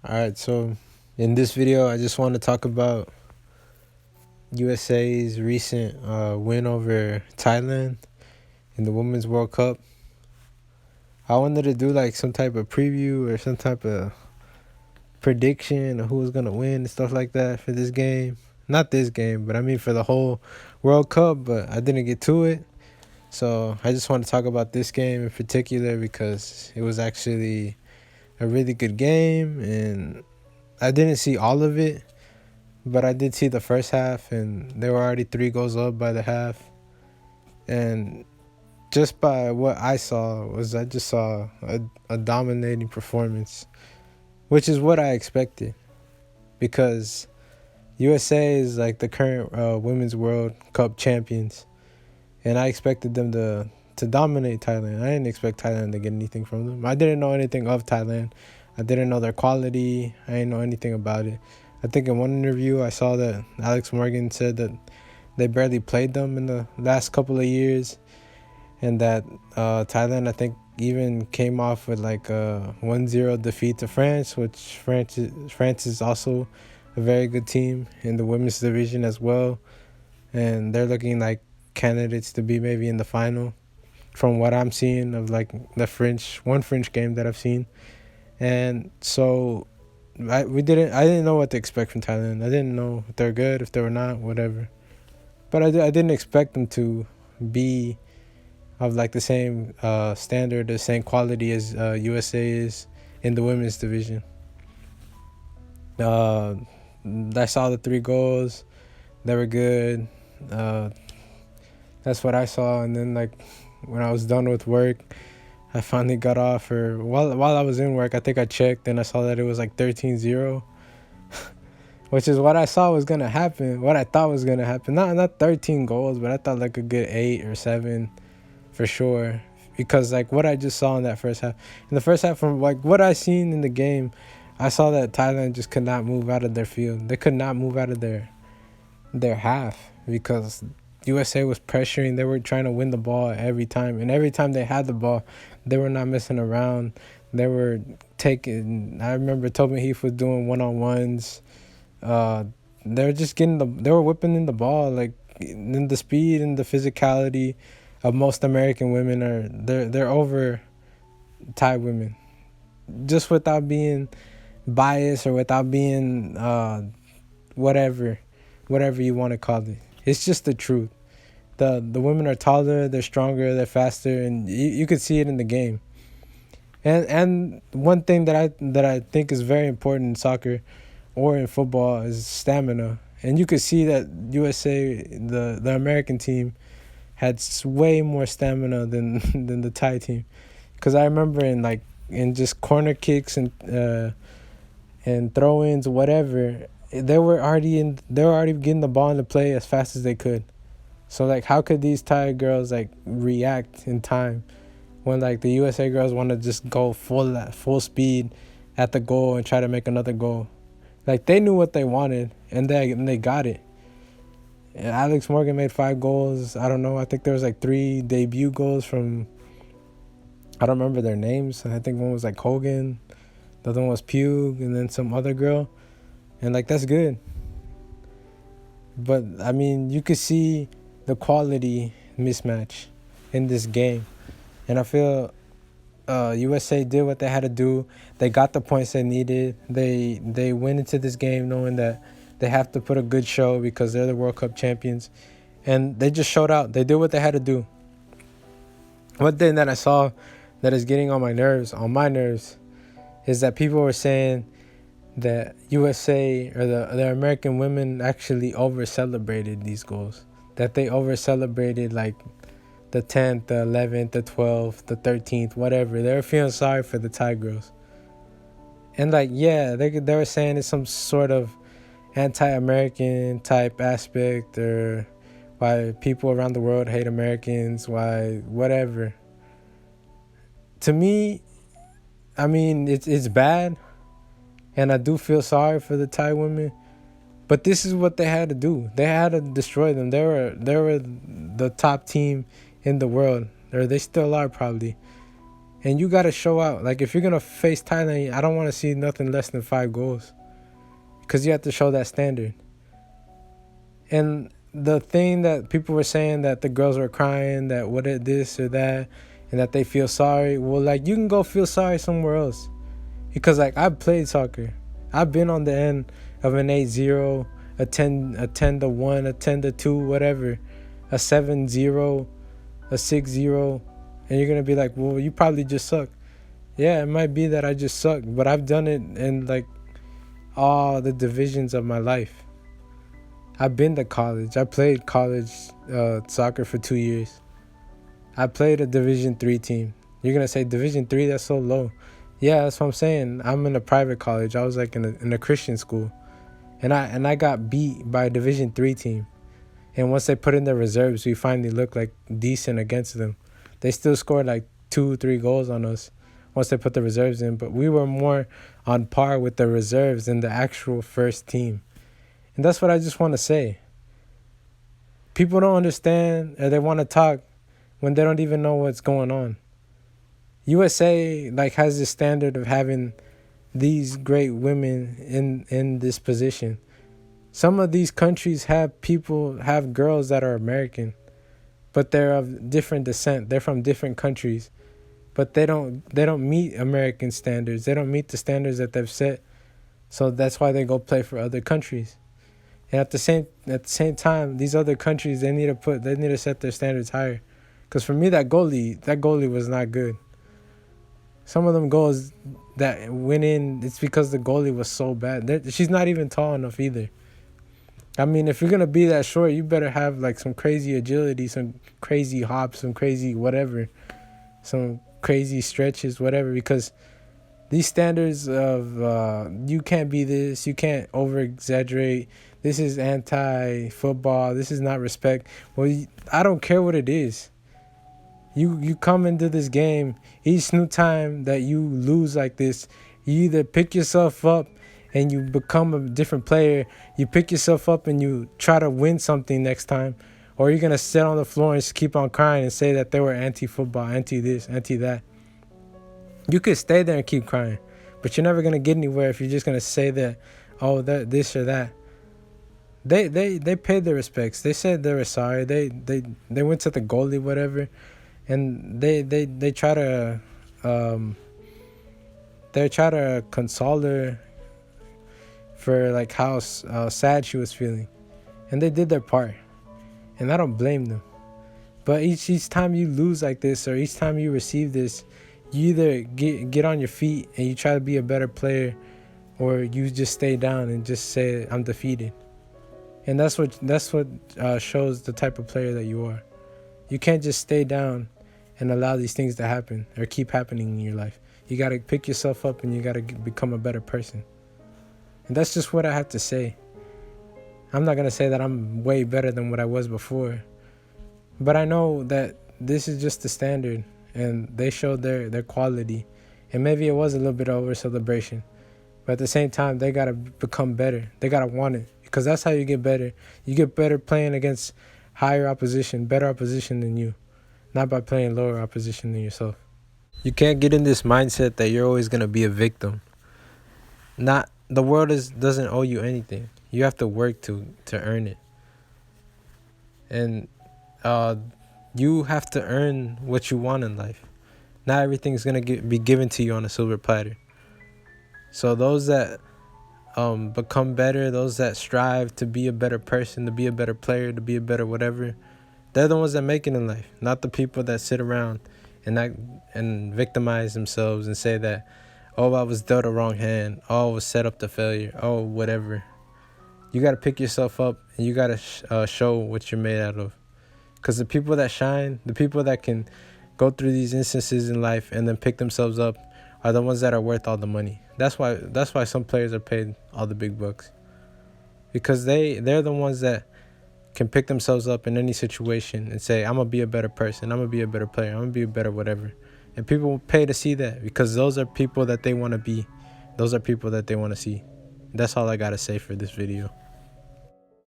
Alright, so in this video, I just want to talk about USA's recent win over Thailand in the Women's World Cup. I wanted to do like some type of preview or some type of prediction of who was going to win and stuff like that for this game. Not this game, but I mean for the whole World Cup, but I didn't get to it. So I just want to talk about this game in particular because it was actually a really good game, and I didn't see all of it, but I did see the first half, and they were already 3 goals up by the half. And just by what I saw I just saw a dominating performance, which is what I expected, because USA is like the current Women's World Cup champions, and I expected them to dominate Thailand. I didn't expect Thailand to get anything from them. I didn't know anything of Thailand. I didn't know their quality. I didn't know anything about it. I think in one interview I saw that Alex Morgan said that they barely played them in the last couple of years, and that Thailand, I think, even came off with like a 1-0 defeat to France, which France is also a very good team in the women's division as well, and they're looking like candidates to be maybe in the final from what I'm seeing of like the one French game that I've seen. And so I didn't know what to expect from Thailand. I didn't know if they're good, if they were not, whatever. But I didn't expect them to be of like the same standard, the same quality as USA is in the women's division. I saw the 3 goals. They were good. That's what I saw. And then like when I was done with work, I finally got off, or while I was in work, I think I checked and I saw that it was like 13-0, which is what I saw was going to happen, what I thought was going to happen. Not 13 goals, but I thought like a good 8 or 7 for sure, because like what I just saw in that first half. In the first half, from like what I seen in the game, I saw that Thailand just could not move out of their field. They could not move out of their half because USA was pressuring. They were trying to win the ball every time. And every time they had the ball, they were not messing around. They were taking... I remember Tobin Heath was doing one-on-ones. They were just they were whipping in the ball. Like, in the speed and the physicality of most American women they're over Thai women. Just without being biased or without being whatever you want to call it. It's just the truth. The women are taller, they're stronger, they're faster, and you could see it in the game. And one thing that I think is very important in soccer or in football is stamina. And you could see that USA, the American team, had way more stamina than the Thai team. Because I remember in just corner kicks and throw-ins, whatever, they were already getting the ball into play as fast as they could. So like, how could these Thai girls like react in time when like the USA girls want to just go full speed at the goal and try to make another goal? Like, they knew what they wanted, and they got it. And Alex Morgan made 5 goals. I don't know. I think there was like 3 debut goals from, I don't remember their names. I think one was like Hogan, the other one was Pugh, and then some other girl. And like, that's good. But I mean, you could see the quality mismatch in this game, and I feel USA did what they had to do. They got the points they needed. They went into this game knowing that they have to put a good show because they're the World Cup champions, and they just showed out. They did what they had to do. One thing that I saw that is getting on my nerves, is that people were saying that USA or the American women actually over-celebrated these goals. That they over-celebrated like the 10th, the 11th, the 12th, the 13th, whatever. They were feeling sorry for the Thai girls. And like, yeah, they were saying it's some sort of anti-American type aspect, or why people around the world hate Americans, why whatever. To me, I mean, it's bad, and I do feel sorry for the Thai women, but this is what they had to do. They had to destroy them. They were the top team in the world, or they still are probably. And you got to show out. Like, if you're going to face Thailand, I don't want to see nothing less than 5 goals. Because you have to show that standard. And the thing that people were saying, that the girls were crying, that what it this or that, and that they feel sorry. Well, like, you can go feel sorry somewhere else. Because, like, I've played soccer. I've been on the end of an 8-0, a 10-1, a 10-2, whatever, a 7-0, a 6-0, and you're gonna be like, well, you probably just suck. Yeah, it might be that I just suck, but I've done it in like all the divisions of my life. I've been to college. I played college soccer for 2 years. I played a Division 3 team. You're gonna say Division 3? That's so low. Yeah, that's what I'm saying. I'm in a private college. I was like in a Christian school, and I got beat by a Division 3 team. And once they put in the reserves, we finally looked like decent against them. They still scored like 2-3 goals on us once they put the reserves in, but we were more on par with the reserves than the actual first team. And that's what I just want to say. People don't understand, or they want to talk when they don't even know what's going on. USA like has this standard of having these great women in this position. Some of these countries have girls that are American, but they're of different descent. They're from different countries, but they don't meet American standards. They don't meet the standards that they've set. So that's why they go play for other countries. And at the same time, these other countries, they need to set their standards higher. Because for me, that goalie was not good. Some of them goals that went in, it's because the goalie was so bad. She's not even tall enough either. I mean, if you're going to be that short, you better have like some crazy agility, some crazy hops, some crazy whatever, some crazy stretches, whatever, because these standards of you can't be this, you can't over-exaggerate, this is anti-football, this is not respect. Well, I don't care what it is. You come into this game, each new time that you lose like this, you either pick yourself up and you become a different player, you pick yourself up and you try to win something next time, or you're going to sit on the floor and just keep on crying and say that they were anti-football, anti-this, anti-that. You could stay there and keep crying, but you're never going to get anywhere if you're just going to say that, oh, that this or that. They paid their respects. They said they were sorry. They went to the goalie, whatever, and they try to console her for like how sad she was feeling, and they did their part, and I don't blame them. But each time you lose like this, or each time you receive this, you either get on your feet and you try to be a better player, or you just stay down and just say, I'm defeated. And that's what shows the type of player that you are. You can't just stay down and allow these things to happen or keep happening in your life. You got to pick yourself up and you got to become a better person. And that's just what I have to say. I'm not going to say that I'm way better than what I was before, but I know that this is just the standard, and they showed their quality. And maybe it was a little bit of over celebration, but at the same time, they got to become better. They got to want it, because that's how you get better. You get better playing against higher opposition, better opposition than you, not by playing lower opposition than yourself. You can't get in this mindset that you're always going to be a victim. The world doesn't owe you anything. You have to work to earn it. And you have to earn what you want in life. Not everything's going to be given to you on a silver platter. So those that become better, those that strive to be a better person, to be a better player, to be a better whatever, they're the ones that make it in life. Not the people that sit around and victimize themselves and say that, oh, I was dealt a wrong hand, oh, I was set up to failure, oh, whatever. You got to pick yourself up, and you got to show what you're made out of. Because the people that shine, the people that can go through these instances in life and then pick themselves up, are the ones that are worth all the money. That's why some players are paid all the big bucks. Because they're the ones that can pick themselves up in any situation and say, I'm going to be a better person, I'm going to be a better player, I'm going to be a better whatever. And people will pay to see that, because those are people that they want to be. Those are people that they want to see. That's all I got to say for this video.